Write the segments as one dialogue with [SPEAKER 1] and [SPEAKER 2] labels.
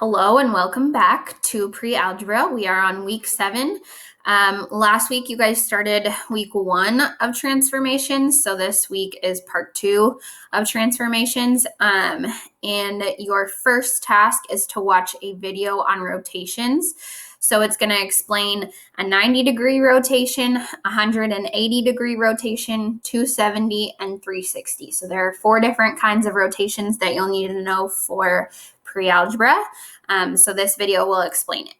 [SPEAKER 1] Hello and welcome back to pre-algebra. We are on week 7. Last week you guys started week 1 of transformations, so this week is part 2 of transformations. And your first task is to watch a video on rotations. So it's going to explain a 90-degree rotation, 180-degree rotation, 270, and 360. So there are 4 different kinds of rotations that you'll need to know for pre-algebra. So this video will explain it.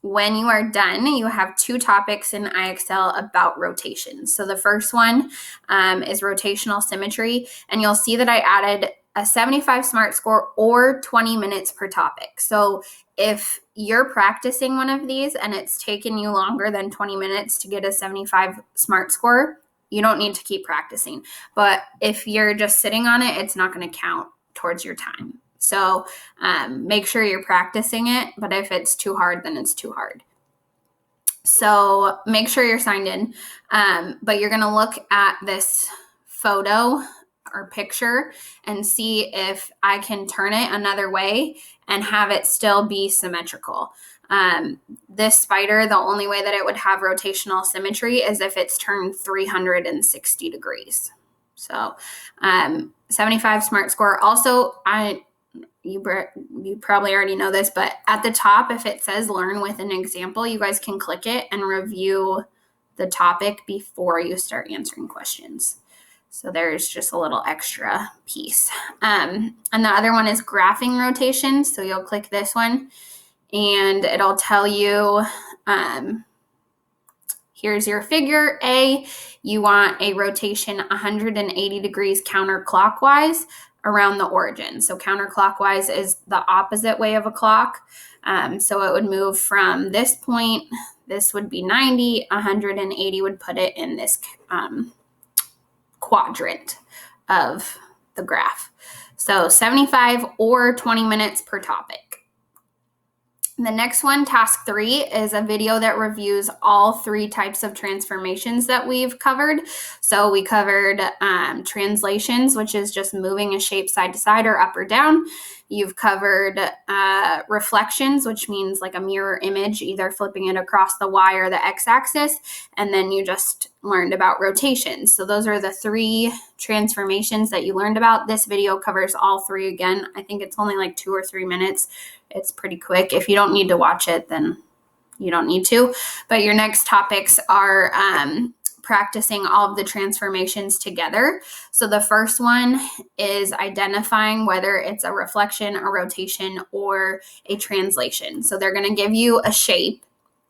[SPEAKER 1] When you are done, you have 2 topics in IXL about rotations. So the first one is rotational symmetry, and you'll see that I added a 75 SMART score or 20 minutes per topic. So if you're practicing one of these and it's taken you longer than 20 minutes to get a 75 SMART score, you don't need to keep practicing. But if you're just sitting on it, it's not going to count towards your time. So make sure you're practicing it, but if it's too hard, then it's too hard. So make sure you're signed in, but you're going to look at this photo or picture and see if I can turn it another way and have it still be symmetrical. This spider, the only way that it would have rotational symmetry is if it's turned 360 degrees. So 75 SMART score. Also, you probably already know this, but at the top, if it says learn with an example, you guys can click it and review the topic before you start answering questions. So there's just a little extra piece. And the other one is graphing rotations. So you'll click this one and it'll tell you, here's your figure A. You want a rotation 180 degrees counterclockwise around the origin. So counterclockwise is the opposite way of a clock. So it would move from this point, this would be 90, 180 would put it in this quadrant of the graph. So 75 or 20 minutes per topic. The next one, task 3, is a video that reviews all 3 types of transformations that we've covered. So we covered translations, which is just moving a shape side to side or up or down. You've covered reflections, which means like a mirror image, either flipping it across the Y or the X axis. And then you just learned about rotations. So those are the 3 transformations that you learned about. This video covers all 3 again. I think it's only like 2 or 3 minutes. It's pretty quick. If you don't need to watch it, then you don't need to. But your next topics are practicing all of the transformations together. So the first one is identifying whether it's a reflection, a rotation, or a translation. So they're going to give you a shape,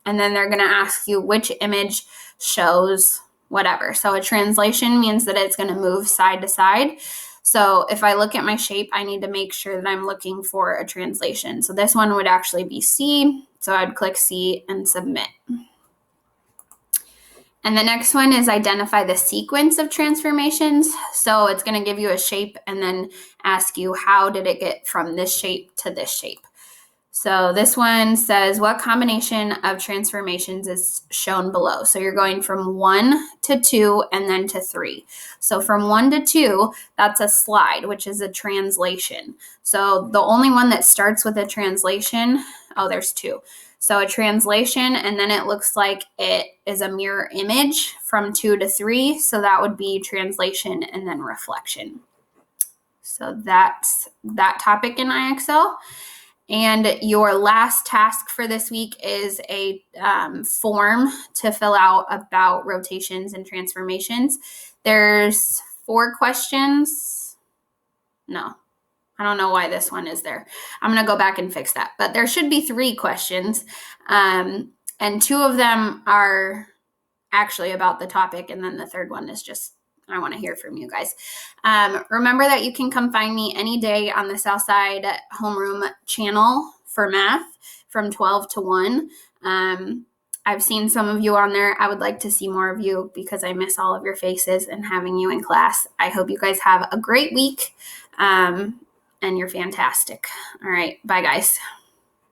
[SPEAKER 1] and then they're going to ask you which image shows whatever. So a translation means that it's going to move side to side. So if I look at my shape, I need to make sure that I'm looking for a translation. So this one would actually be C. So I'd click C and submit. And the next one is identify the sequence of transformations. So it's going to give you a shape and then ask you how did it get from this shape to this shape. So this one says what combination of transformations is shown below. So you're going from 1 to 2 and then to 3. So from 1 to 2, that's a slide, which is a translation. So the only one that starts with a translation, there's 2. So a translation, and then it looks like it is a mirror image from 2 to 3. So that would be translation and then reflection. So that's that topic in IXL. And your last task for this week is a form to fill out about rotations and transformations. There's 4 questions. No, I don't know why this one is there. I'm going to go back and fix that. But there should be 3 questions. And 2 of them are actually about the topic. And then the third one is just, I want to hear from you guys. Remember that you can come find me any day on the Southside Homeroom channel for math from 12 to 1. I've seen some of you on there. I would like to see more of you because I miss all of your faces and having you in class. I hope you guys have a great week and you're fantastic. All right. Bye, guys.